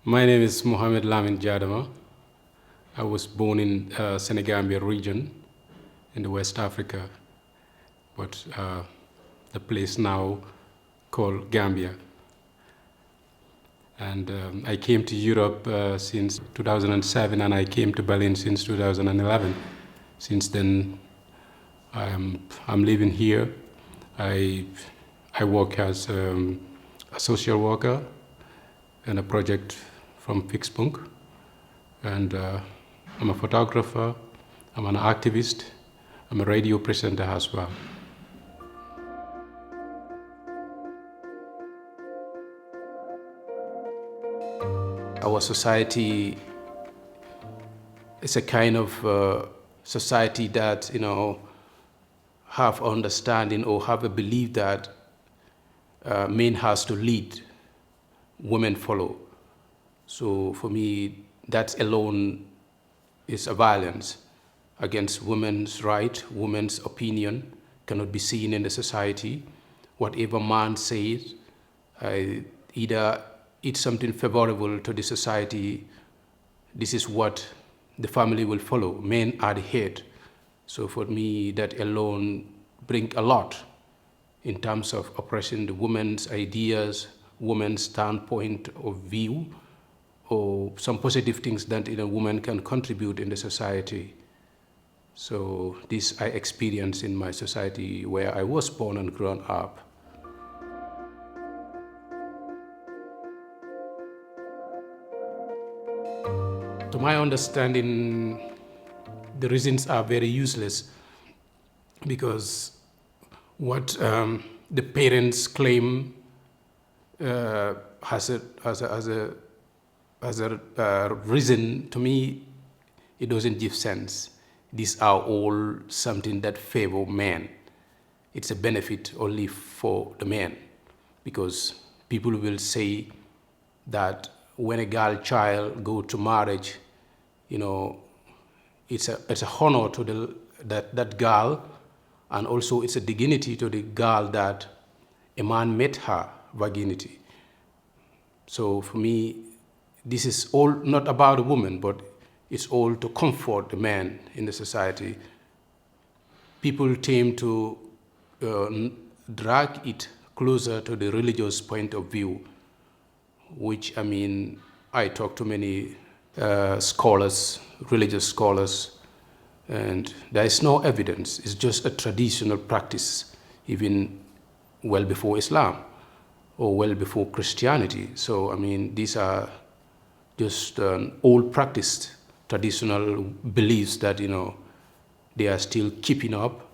My name is Mohamed Lamin Jadama. I was born in Senegambia region in the West Africa, but the place now called Gambia. And I came to Europe since 2007, and I came to Berlin since 2011. Since then, I'm living here. I work as a social worker in a project from Fixpunk, and I'm a photographer, I'm an activist, I'm a radio presenter as well. Our society is a kind of society that, have understanding or have a belief that men has to lead, women follow. So for me, that alone is a violence against women's right. Women's opinion cannot be seen in the society. Whatever man says, either it's something favorable to the society, this is what the family will follow. Men are the head. So for me, that alone brings a lot in terms of oppressing the women's ideas, women's standpoint of view, or some positive things that a woman can contribute in the society. So this I experienced in my society where I was born and grown up. To my understanding, the reasons are very useless because what the parents claim has a reason, to me, it doesn't give sense. These are all something that favor men. It's a benefit only for the men, because people will say that when a girl child go to marriage, it's a honor to that girl, and also it's a dignity to the girl that a man met her virginity. So for me, this is all not about a woman, but it's all to comfort the man in the society. People tend to drag it closer to the religious point of view, which, I talk to many scholars, religious scholars, and there is no evidence. It's just a traditional practice, even well before Islam or well before Christianity. So, these are just old practiced traditional beliefs that, they are still keeping up,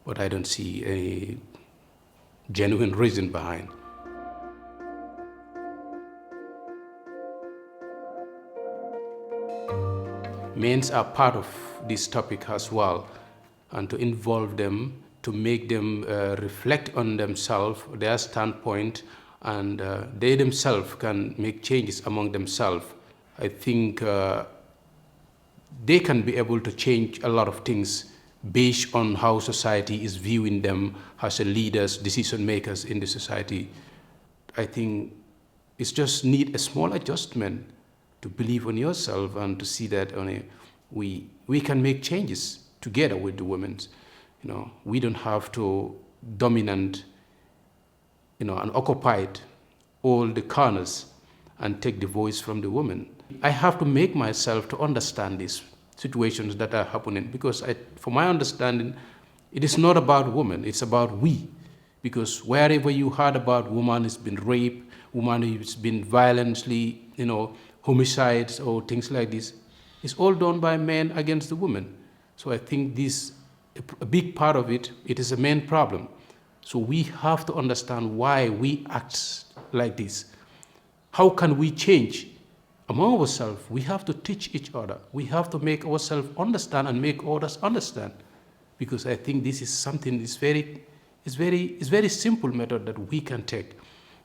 but I don't see any genuine reason behind. Men are part of this topic as well, and to involve them, to make them reflect on themselves, their standpoint, and they themselves can make changes among themselves. I think they can be able to change a lot of things based on how society is viewing them as leaders, decision makers in the society. I think it's just need a small adjustment to believe on yourself and to see that we can make changes together with the women. We don't have to dominate, and occupy all the corners and take the voice from the women. I have to make myself to understand these situations that are happening, because for my understanding, it is not about women, it's about we. Because wherever you heard about woman has been raped, woman has been violently, homicides or things like this, it's all done by men against the women. So I think a big part of it is a men problem. So we have to understand why we act like this. How can we change among ourselves? We have to teach each other. We have to make ourselves understand and make others understand. Because I think this is something, it's very simple method that we can take.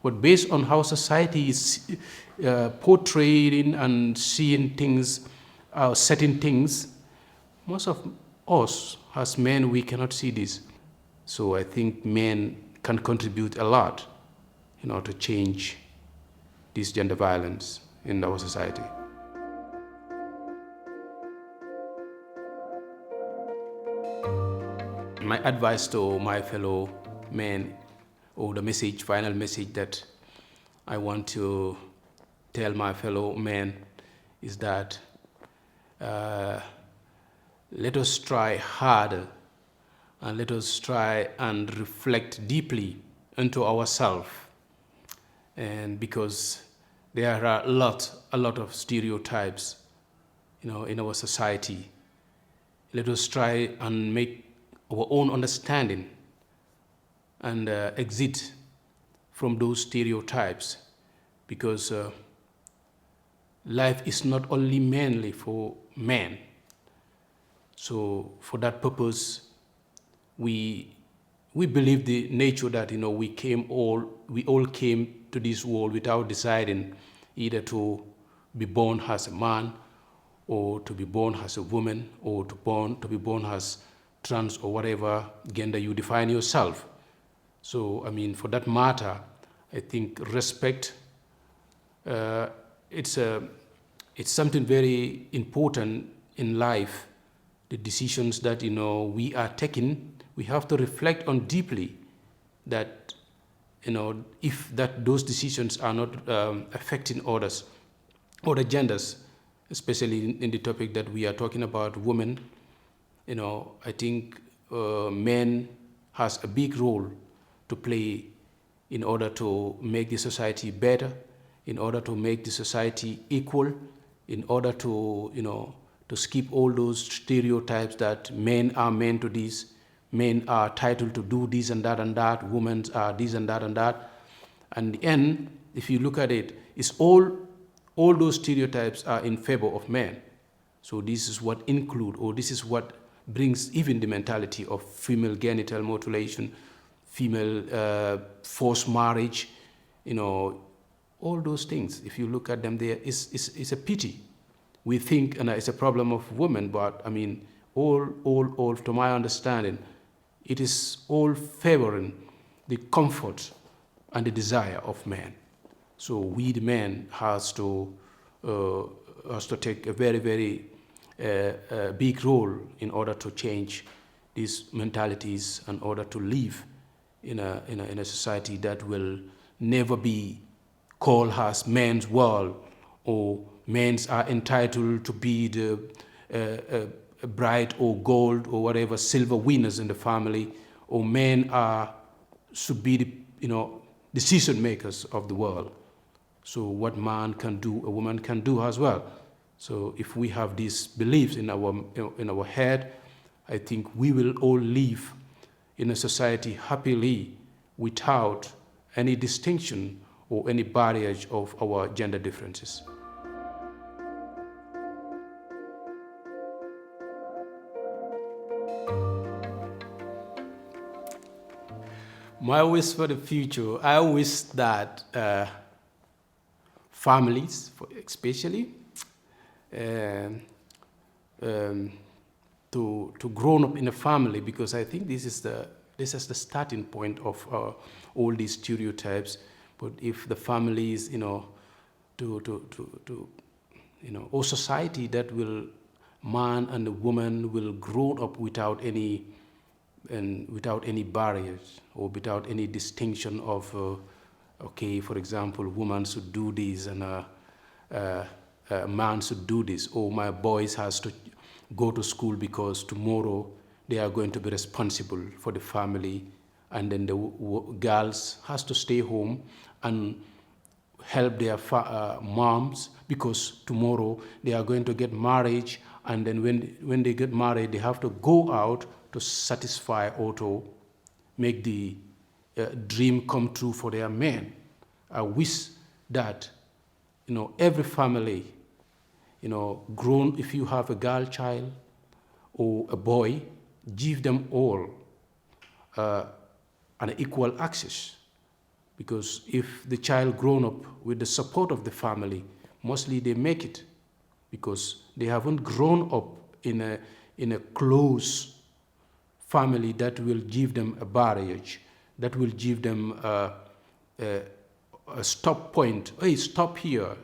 But based on how society is portraying and seeing things, setting things, most of us as men, we cannot see this. So I think men can contribute a lot, to change this gender violence in our society. My advice to my fellow men, or the message, final message that I want to tell my fellow men is that let us try harder and let us try and reflect deeply into ourselves. And because there are a lot of stereotypes, in our society, let us try and make our own understanding and exit from those stereotypes, because life is not only mainly for men. So for that purpose, we believe the nature that we all came to this world without deciding either to be born as a man, or to be born as a woman, or to be born as trans, or whatever gender you define yourself. So for that matter, I think respect, it's something very important in life. The decisions that we are taking, we have to reflect on deeply that if those decisions are not affecting others, other genders, especially in the topic that we are talking about, women. I think men has a big role to play in order to make the society better, in order to make the society equal, in order to to skip all those stereotypes that men are meant to this, men are titled to do this and that, women are this and that and that. And in the end, if you look at it, it's all those stereotypes are in favor of men. So this is what this is what brings even the mentality of female genital mutilation, female forced marriage, all those things. If you look at them, it's a pity. We think it's a problem of women, but all to my understanding, it is all favoring the comfort and the desire of men. So we, the men, has to take a very, very big role in order to change these mentalities, in order to live in a society that will never be called as men's world, or men are entitled to be the bride or gold or whatever silver winners in the family, or men should be the decision makers of the world. So what man can do, a woman can do as well. So if we have these beliefs in our head, I think we will all live in a society happily without any distinction or any barriers of our gender differences. My wish for the future, I wish that families, especially, to grow up in a family, because I think this is the starting point of all these stereotypes. But if the families, or society that will, man and the woman will grow up without any barriers, or without any distinction of, okay, for example, woman should do this and a man should do this, or my boys has to go to school because tomorrow they are going to be responsible for the family, and then the girls has to stay home and help their moms because tomorrow they are going to get married, and then when they get married, they have to go out to satisfy or to make the dream come true for their men. I wish that every family, grown, if you have a girl child or a boy, give them all an equal access. Because if the child grown up with the support of the family, mostly they make it, because they haven't grown up in a close family that will give them a barrier, that will give them a stop point. Hey, stop here.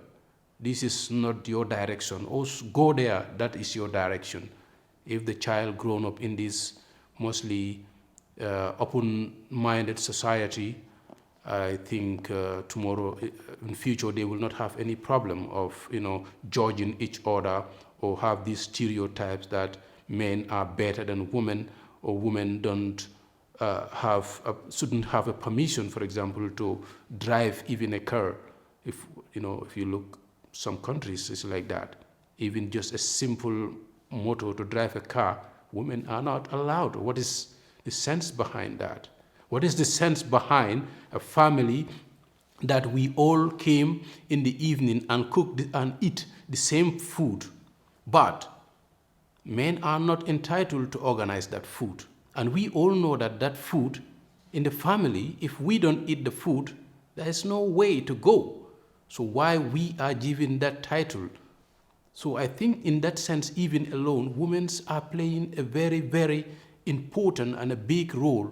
this is not your direction, or go there, that is your direction. If the child grown up in this mostly open-minded society, I think tomorrow, in future, they will not have any problem of, judging each other, or have these stereotypes that men are better than women, or women don't shouldn't have a permission, for example, to drive even a car. If you look, some countries it's like that. Even just a simple motor to drive a car, women are not allowed. What is the sense behind that? What is the sense behind a family that we all came in the evening and cook and eat the same food, but men are not entitled to organize that food? And we all know that that food in the family, if we don't eat the food, there is no way to go. So why we are given that title? So I think in that sense, even alone, women are playing a very, very important and a big role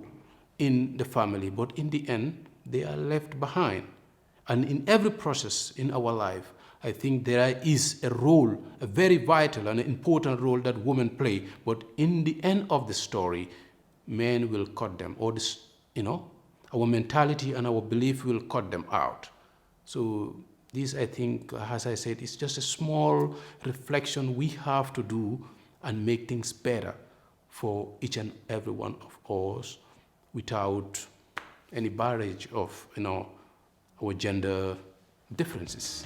in the family. But in the end, they are left behind. And in every process in our life, I think there is a role, a very vital and important role that women play. But in the end of the story, men will cut them, or this, our mentality and our belief will cut them out. So this, I think, as I said, is just a small reflection we have to do and make things better for each and every one of us, without any barrage of, our gender differences.